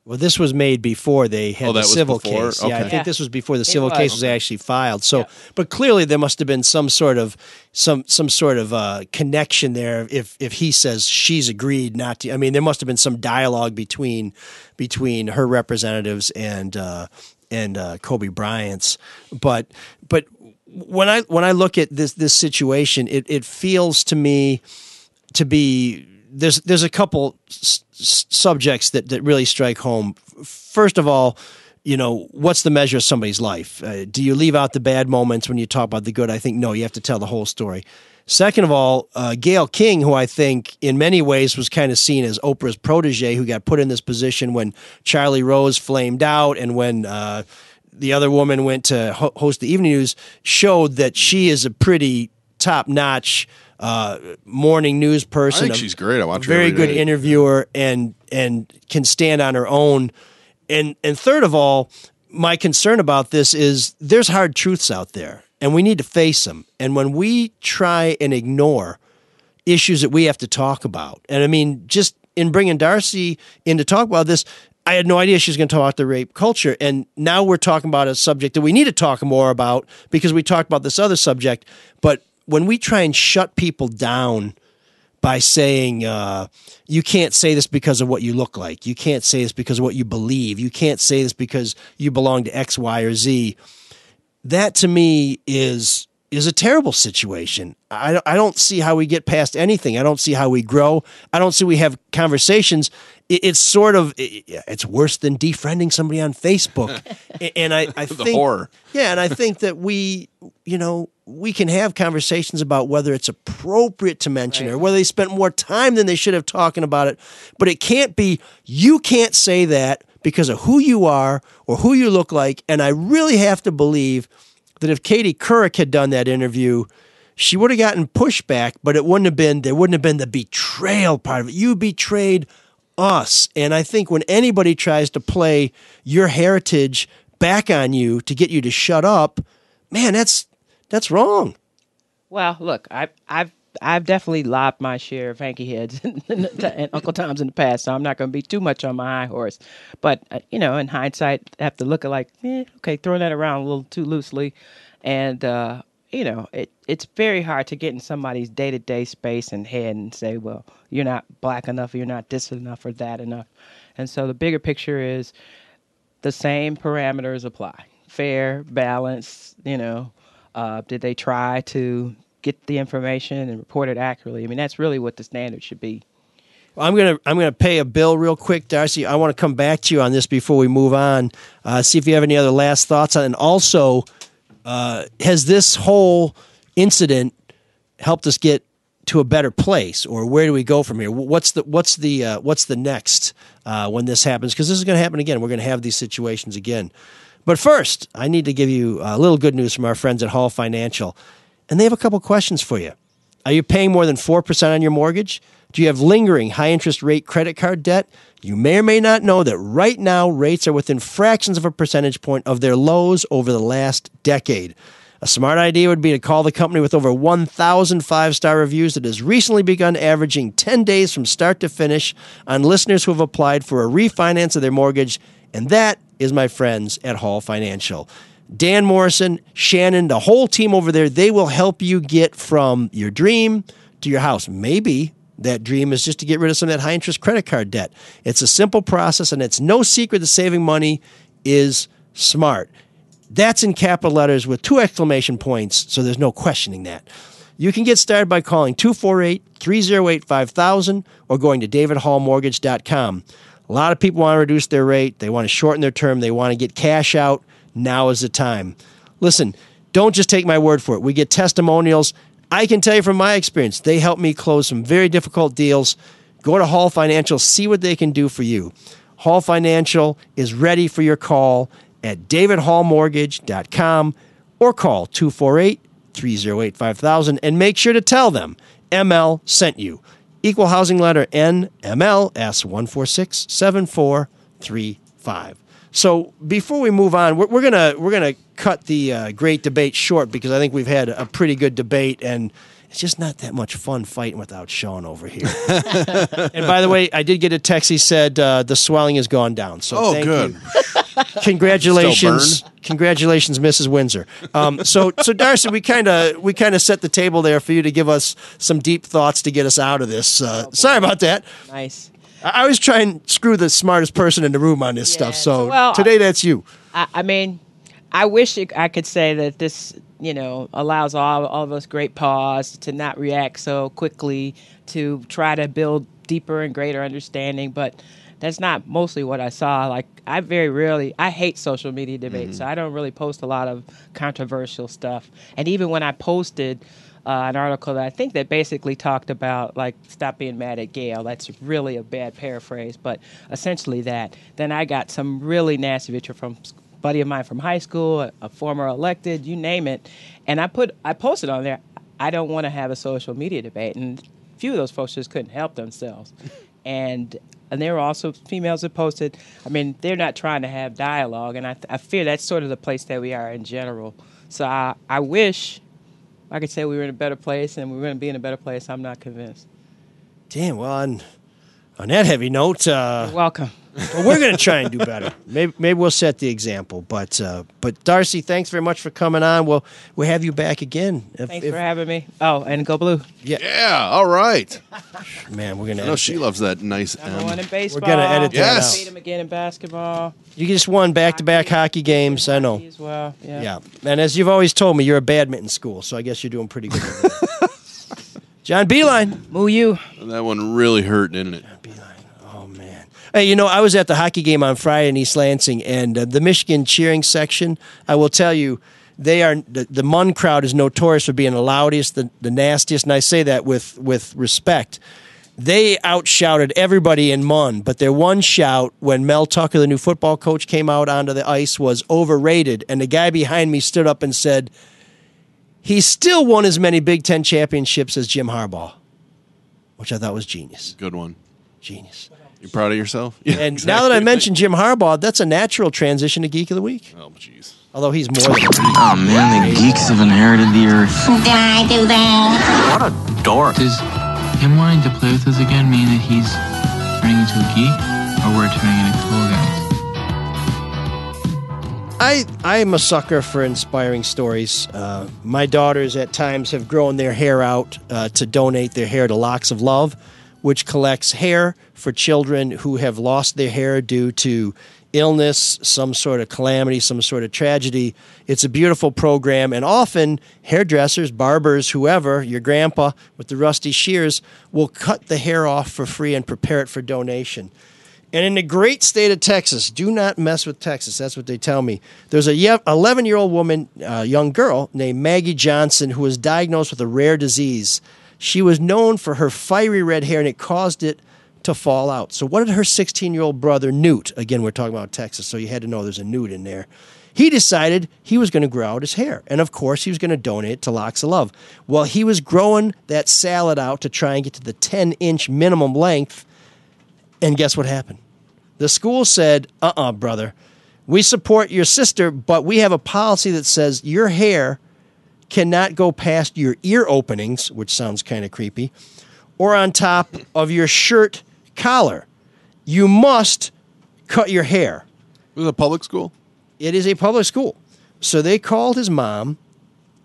G: Well, this was made before they had the civil case.
H: Okay.
G: Yeah, I think this was before the civil case was actually filed. So, but clearly there must have been some sort of connection there. If he says she's agreed not to, I mean, there must have been some dialogue between her representatives and Kobe Bryant's. But when I look at this situation, it feels to me to be. There's a couple subjects that really strike home. First of all, what's the measure of somebody's life? Do you leave out the bad moments when you talk about the good? I think no, you have to tell the whole story. Second of all, Gayle King, who I think in many ways was kind of seen as Oprah's protege, who got put in this position when Charlie Rose flamed out and when the other woman went to host the evening news, showed that she is a pretty top-notch morning news person.
H: I think she's great. I watch her
G: very
H: every
G: good
H: day.
G: interviewer and can stand on her own. And third of all, my concern about this is there's hard truths out there, and we need to face them. And when we try and ignore issues that we have to talk about, and I mean, just in bringing Darcy in to talk about this, I had no idea she was going to talk about the rape culture. And now we're talking about a subject that we need to talk more about because we talked about this other subject. But when we try and shut people down by saying, you can't say this because of what you look like, you can't say this because of what you believe, you can't say this because you belong to X, Y, or Z, that to me is a terrible situation. I don't see how we get past anything. I don't see how we grow. I don't see we have conversations. It's sort of, it's worse than defriending somebody on Facebook. And I think,
H: the horror.
G: Yeah, and I think that we can have conversations about whether it's appropriate to mention or whether they spent more time than they should have talking about it. But it can't be, you can't say that because of who you are or who you look like. And I really have to believe that if Katie Couric had done that interview, she would have gotten pushback, but there wouldn't have been the betrayal part of it. You betrayed us. And I think when anybody tries to play your heritage back on you to get you to shut up, man, that's wrong.
I: Well, look, I've definitely lobbed my share of hanky heads and Uncle Tom's in the past, so I'm not going to be too much on my high horse. But in hindsight, I have to look at like, okay, throwing that around a little too loosely, and it's very hard to get in somebody's day-to-day space and head and say, well, you're not black enough, or you're not this enough or that enough. And so the bigger picture is the same parameters apply: fair, balance. Did they try to get the information and report it accurately? I mean, that's really what the standard should be.
G: Well, I'm gonna pay a bill real quick, Darcy. I want to come back to you on this before we move on. See if you have any other last thoughts on it. And also, has this whole incident helped us get to a better place, or where do we go from here? What's the next when this happens? Because this is going to happen again. We're going to have these situations again. But first, I need to give you a little good news from our friends at Hall Financial, and they have a couple questions for you. Are you paying more than 4% on your mortgage? Do you have lingering high-interest rate credit card debt? You may or may not know that right now rates are within fractions of a percentage point of their lows over the last decade. A smart idea would be to call the company with over 1,000 five-star reviews that has recently begun averaging 10 days from start to finish on listeners who have applied for a refinance of their mortgage, and that is my friends at Hall Financial. Dan Morrison, Shannon, the whole team over there, they will help you get from your dream to your house. Maybe that dream is just to get rid of some of that high-interest credit card debt. It's a simple process, and it's no secret that saving money is smart. That's in capital letters with 2 exclamation points, so there's no questioning that. You can get started by calling 248-308-5000 or going to davidhallmortgage.com. A lot of people want to reduce their rate. They want to shorten their term. They want to get cash out. Now is the time. Listen, don't just take my word for it. We get testimonials. I can tell you from my experience, they help me close some very difficult deals. Go to Hall Financial, see what they can do for you. Hall Financial is ready for your call at davidhallmortgage.com or call 248-308-5000 and make sure to tell them ML sent you. Equal housing letter NMLS 1467435. So before we move on, we're gonna cut the great debate short because I think we've had a pretty good debate, and it's just not that much fun fighting without Sean over here. And by the way, I did get a text. He said the swelling has gone down. So thank
H: good.
G: you. Congratulations, Mrs. Windsor. So Darcy, we kind of set the table there for you to give us some deep thoughts to get us out of this. Sorry about that.
I: Nice.
G: I always try and screw the smartest person in the room on this stuff. So today that's you.
I: I mean, I wish I could say that this, allows all of us great pause to not react so quickly, to try to build deeper and greater understanding. But that's not mostly what I saw. Like, I hate social media debates, so I don't really post a lot of controversial stuff. And even when I posted an article that I think that basically talked about, like, stop being mad at Gayle. That's really a bad paraphrase, but essentially that. Then I got some really nasty vitriol from a buddy of mine from high school, a former elected, you name it. And I posted on there, I don't want to have a social media debate. And a few of those folks just couldn't help themselves. And there were also females that posted, I mean, they're not trying to have dialogue. And I fear that's sort of the place that we are in general. So I wish I could say we were in a better place, and we're going to be in a better place. I'm not convinced.
G: Damn, well, on that heavy note...
I: You're welcome.
G: Well, we're going to try and do better. Maybe we'll set the example. But Darcy, thanks very much for coming on. We'll have you back again.
I: Thanks for having me. Oh, and go blue.
H: Yeah, all right.
G: Man, we're going to...
H: I know she loves that nice
I: Number one in baseball.
G: We're going to edit that out.
I: Beat him again in basketball.
G: You just won back-to-back hockey games. I know.
I: Hockey as well,
G: yeah. And as you've always told me, you're a badminton school, so I guess you're doing pretty good over there. John Beeline.
I: Moo you.
H: That one really hurt, didn't it?
G: Hey, I was at the hockey game on Friday in East Lansing, and the Michigan cheering section, I will tell you, the Munn crowd is notorious for being the loudest, the nastiest, and I say that with respect. They outshouted everybody in Munn, but their one shout when Mel Tucker, the new football coach, came out onto the ice was overrated, and the guy behind me stood up and said, he still won as many Big Ten championships as Jim Harbaugh, which I thought was genius.
H: Good one.
G: Genius.
H: You proud of yourself?
G: Yeah, and exactly. Now that I mentioned Jim Harbaugh, that's a natural transition to Geek of the Week.
H: Oh, jeez.
G: Although he's more than a geek.
J: Oh, man, the geeks have inherited the earth.
K: Did I do that?
J: What a dork.
L: Does him wanting to play with us again mean that he's turning into a geek? Or we're turning into cool guys?
G: I am a sucker for inspiring stories. My daughters at times have grown their hair out to donate their hair to Locks of Love, which collects hair for children who have lost their hair due to illness, some sort of calamity, some sort of tragedy. It's a beautiful program, and often hairdressers, barbers, whoever, your grandpa with the rusty shears, will cut the hair off for free and prepare it for donation. And in the great state of Texas, do not mess with Texas. That's what they tell me. There's a 11-year-old woman, young girl, named Maggie Johnson, who was diagnosed with a rare disease. She was known for her fiery red hair, and it caused it to fall out. So what did her 16-year-old brother, Newt, again, we're talking about Texas, so you had to know there's a Newt in there. He decided he was going to grow out his hair. And, of course, he was going to donate it to Locks of Love. Well, he was growing that salad out to try and get to the 10-inch minimum length. And guess what happened? The school said, brother, we support your sister, but we have a policy that says your hair cannot go past your ear openings, which sounds kind of creepy, or on top of your shirt collar. You must cut your hair.
H: Was it a public school?
G: It is a public school. So they called his mom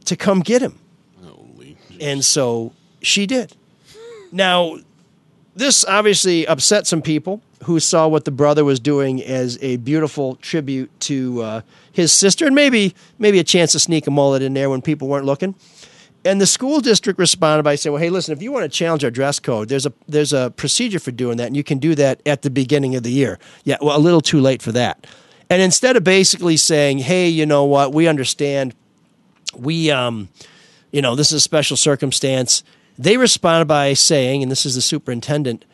G: to come get him.
H: Holy.
G: And so she did. Now, this obviously upset some people who saw what the brother was doing as a beautiful tribute to his sister, and maybe a chance to sneak a mullet in there when people weren't looking. And the school district responded by saying, well, hey, listen, if you want to challenge our dress code, there's a procedure for doing that, and you can do that at the beginning of the year. Yeah, well, a little too late for that. And instead of basically saying, hey, you know what, we understand, this is a special circumstance, they responded by saying, and this is the superintendent,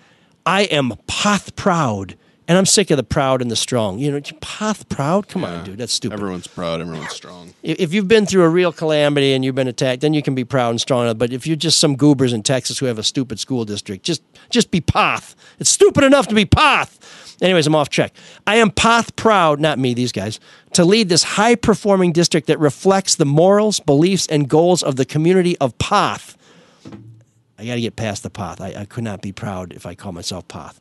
G: I am poth proud. And I'm sick of the proud and the strong. Poth proud? Come on, dude. That's stupid.
H: Everyone's proud. Everyone's strong.
G: If you've been through a real calamity and you've been attacked, then you can be proud and strong. But if you're just some goobers in Texas who have a stupid school district, just be poth. It's stupid enough to be poth. Anyways, I'm off track. I am poth proud, not me, these guys, to lead this high-performing district that reflects the morals, beliefs, and goals of the community of Poth. I got to get past the Poth. I could not be proud if I call myself Poth.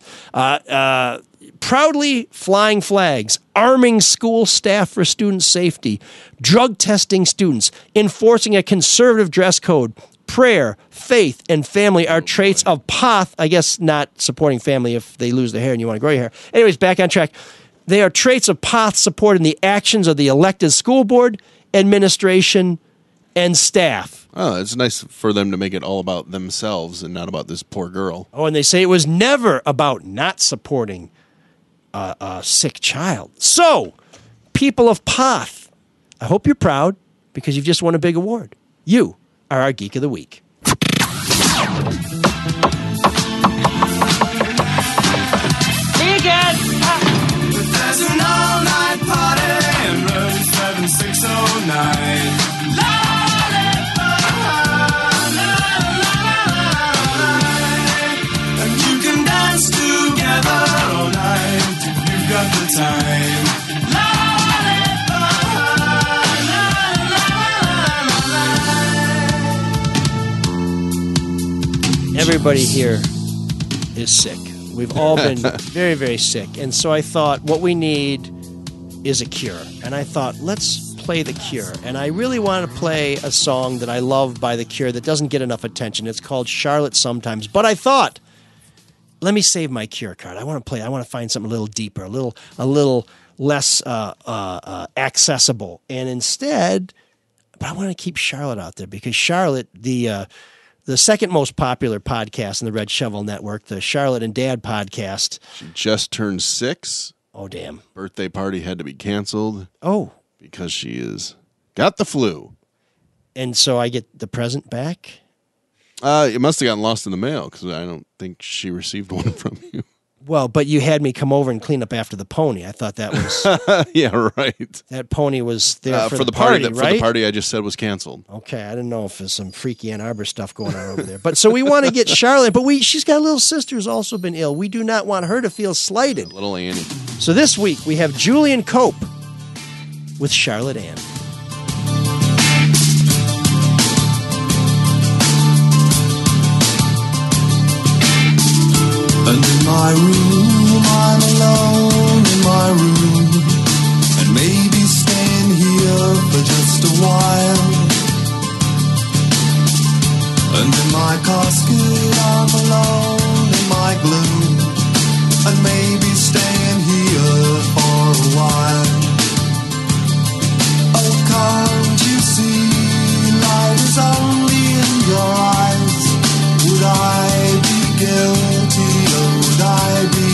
G: Proudly flying flags, arming school staff for student safety, drug testing students, enforcing a conservative dress code, prayer, faith, and family are traits of Poth. I guess not supporting family if they lose their hair and you want to grow your hair. Anyways, back on track. They are traits of Poth supporting the actions of the elected school board, administration, and staff.
H: Oh, it's nice for them to make it all about themselves and not about this poor girl.
G: Oh, and they say it was never about not supporting a sick child. So, people of Poth, I hope you're proud because you've just won a big award. You are our Geek of the Week.
M: There's an all-night party in room 7609. Together all night if you've got the time.
G: Everybody here is sick. We've all been very, very sick. And so I thought what we need is a cure. And I thought, let's play The Cure. And I really want to play a song that I love by The Cure that doesn't get enough attention. It's called Charlotte Sometimes. But I thought, let me save my Cure card. I want to find something a little deeper, a little less accessible. And instead, but I want to keep Charlotte out there because Charlotte, the second most popular podcast in the Red Shovel Network, the Charlotte and Dad podcast.
H: She just turned 6.
G: Oh, damn.
H: Birthday party had to be canceled.
G: Oh.
H: Because she got the flu.
G: And so I get the present back?
H: It must have gotten lost in the mail because I don't think she received one from you.
G: Well, but you had me come over and clean up after the pony. I thought that was
H: yeah, right.
G: That pony was there for the
H: party,
G: right?
H: For the party I just said was canceled.
G: Okay, I didn't know if there's some freaky Ann Arbor stuff going on over there. But so we want to get Charlotte, but she's got a little sister who's also been ill. We do not want her to feel slighted.
H: Little Annie.
G: So this week we have Julian Cope with Charlotte Ann.
M: And in my room, I'm alone in my room, and maybe staying here for just a while. And in my casket, I'm alone in my gloom, and maybe staying here for a while. Oh, can't you see, light is only in your eyes. Would I be guilty? Would I be?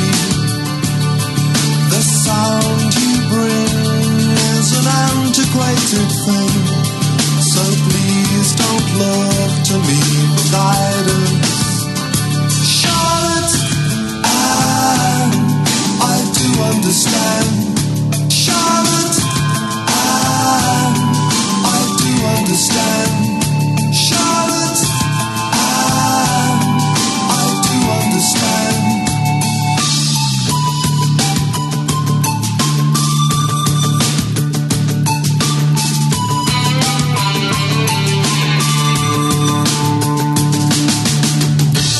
M: The sound you bring is an antiquated thing, so please don't look to me for guidance. Charlotte, I do understand. Charlotte, I do understand. Charlotte, I do understand.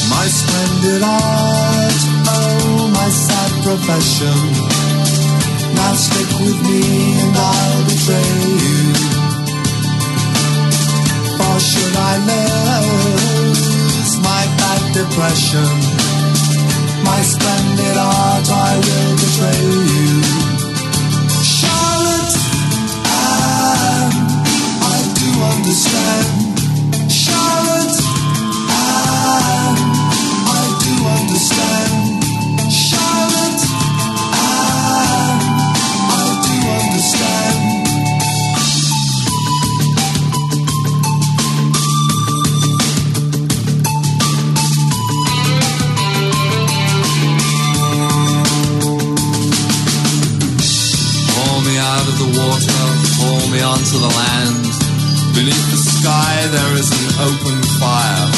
M: My splendid art, oh my sad profession. Now stick with me and I'll betray you. For should I lose my bad depression, my splendid art, I will betray you. Charlotte, I do understand. Charlotte, I do understand. Charlotte, I do understand. Pull me out of the water, pull me onto the land. Beneath the sky there is an open fire.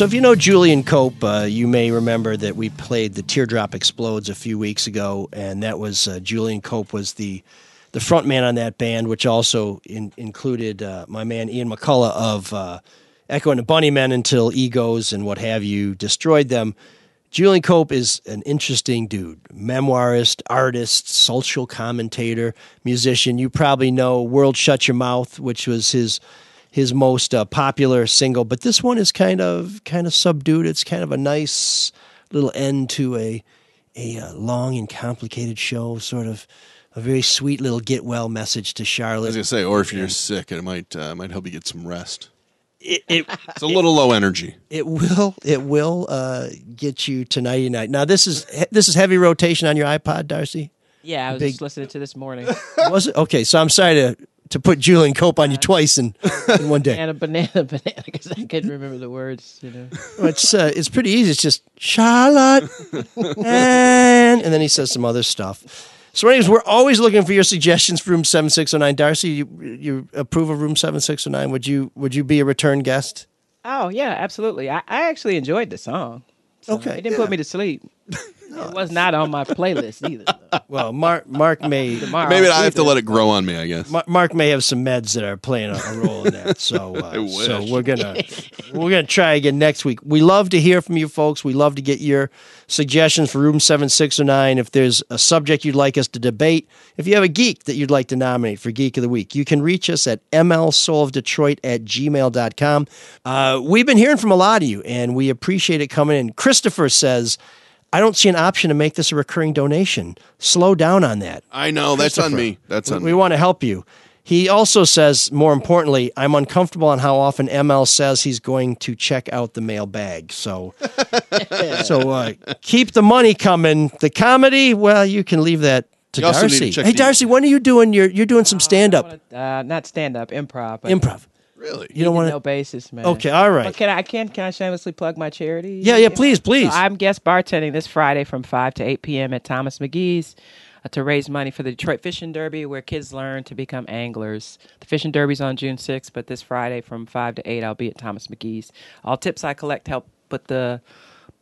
G: So if you know Julian Cope, you may remember that we played the Teardrop Explodes a few weeks ago, and that was Julian Cope was the front man on that band, which also included my man Ian McCullough of Echo and the Bunnymen until Egos and what have you destroyed them. Julian Cope is an interesting dude, memoirist, artist, social commentator, musician. You probably know World Shut Your Mouth, which was his most popular single, but this one is kind of subdued. It's kind of a nice little end to a long and complicated show, sort of a very sweet little get well message to Charlotte.
H: I was gonna say, or if you're sick, it might help you get some rest. It's a little low energy.
G: It will get you to nighty night. Now this is heavy rotation on your iPod, Darcy.
I: Yeah, I was just listening to this morning.
G: Was it? Okay, so I'm sorry to put Julian Cope on you twice in one day.
I: And a banana, because I couldn't remember the words.
G: Well, it's pretty easy. It's just Charlotte, and then he says some other stuff. So anyways, we're always looking for your suggestions for Room 7609. Darcy, you approve of Room 7609? Would you be a return guest?
I: Oh, yeah, absolutely. I actually enjoyed the song. So
G: okay.
I: It didn't put me to sleep. It was not on my playlist either.
G: Well, Mark may...
H: Maybe I have to let it grow on me, I guess.
G: Mark may have some meds that are playing a role in that. So, so we're gonna try again next week. We love to hear from you folks. We love to get your suggestions for Room 7609. If there's a subject you'd like us to debate, if you have a geek that you'd like to nominate for Geek of the Week, you can reach us at mlsoulofdetroit@gmail.com. We've been hearing from a lot of you, and we appreciate it coming in. Christopher says, I don't see an option to make this a recurring donation. Slow down on that.
H: I know, that's on me.
G: We want to help you. He also says, more importantly, I'm uncomfortable on how often ML says he's going to check out the mailbag. So keep the money coming. The comedy, well, you can leave that to Darcy. Hey, Darcy, when are you doing? You're doing some stand-up.
I: Not stand-up, improv.
G: Improv.
H: Really?
G: You don't want
I: no basis, man.
G: Okay, all right.
I: But can I shamelessly plug my charity?
G: Yeah, please.
I: So I'm guest bartending this Friday from 5 to 8 p.m. at Thomas McGee's to raise money for the Detroit Fishing Derby, where kids learn to become anglers. The Fishing Derby's on June 6th, but this Friday from 5 to 8, I'll be at Thomas McGee's. All tips I collect help put the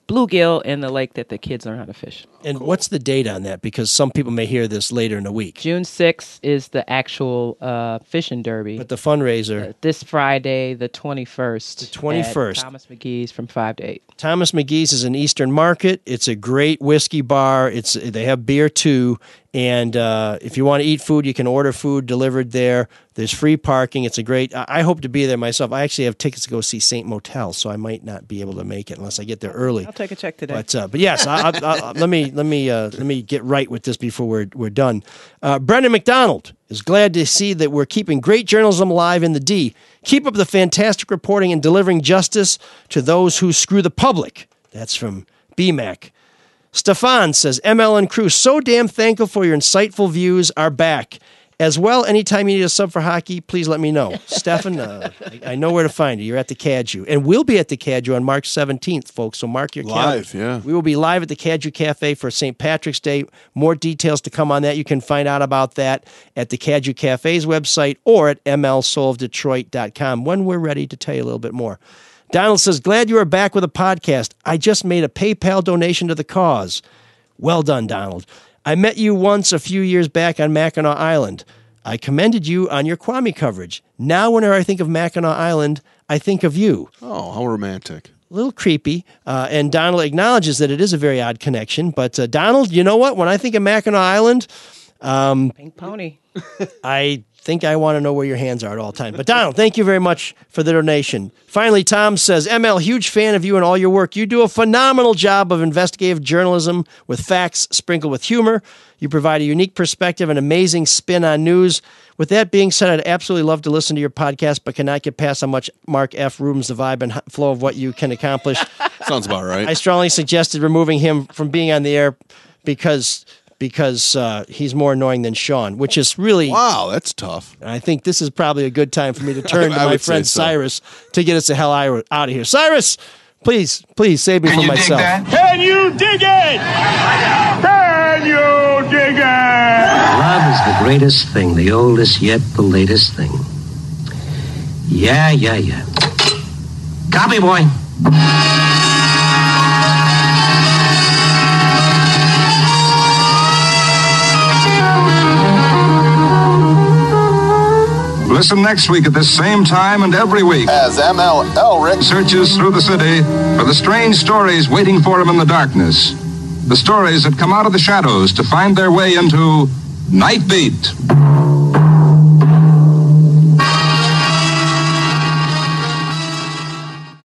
I: bluegill in the lake that the kids learn how to fish.
G: And what's the date on that? Because some people may hear this later in the week.
I: June 6th is the actual fishing derby.
G: But the fundraiser.
I: This Friday, the 21st.
G: The 21st.
I: At Thomas McGee's from 5 to 8.
G: Thomas McGee's is in Eastern Market. It's a great whiskey bar. They have beer too. And if you want to eat food, you can order food delivered there. There's free parking. It's a great... I hope to be there myself. I actually have tickets to go see Saint Motel, so I might not be able to make it unless I get there early.
I: I'll take a check today.
G: But yes, let me get right with this before we're done. Brendan McDonald is glad to see that we're keeping great journalism alive in the D. Keep up the fantastic reporting and delivering justice to those who screw the public. That's from BMAC. Stefan says, ML and crew, so damn thankful for your insightful views are back. As well, anytime you need a sub for hockey, please let me know. Stefan, I know where to find you. You're at the Caju. And we'll be at the Caju on March 17th, folks, so mark your calendar.
H: Yeah.
G: We will be live at the Caju Cafe for St. Patrick's Day. More details to come on that. You can find out about that at the Caju Cafe's website or at mlsoulofdetroit.com when we're ready to tell you a little bit more. Donald says, glad you are back with a podcast. I just made a PayPal donation to the cause. Well done, Donald. I met you once a few years back on Mackinac Island. I commended you on your Kwame coverage. Now whenever I think of Mackinac Island, I think of you.
H: Oh, how romantic.
G: A little creepy. And Donald acknowledges that it is a very odd connection. But Donald, you know what? When I think of Mackinac Island...
I: Pink pony.
G: I think I want to know where your hands are at all times. But Donald, thank you very much for the donation. Finally, Tom says, ML, huge fan of you and all your work. You do a phenomenal job of investigative journalism with facts sprinkled with humor. You provide a unique perspective and amazing spin on news. With that being said, I'd absolutely love to listen to your podcast, but cannot get past how much Mark F. ruins the vibe and flow of what you can accomplish.
H: Sounds about right.
G: I strongly suggested removing him from being on the air because he's more annoying than Sean, which is really...
H: Wow, that's tough.
G: And I think this is probably a good time for me to turn to my friend Cyrus to get us the hell out of here. Cyrus, please save me from myself.
N: Can you dig it? Can you dig it?
B: Love is the greatest thing, the oldest yet the latest thing. Yeah. Copy, boy.
O: Listen next week at this same time and every week
P: as M.L. Elric
O: searches through the city for the strange stories waiting for him in the darkness. The stories that come out of the shadows to find their way into Night Beat.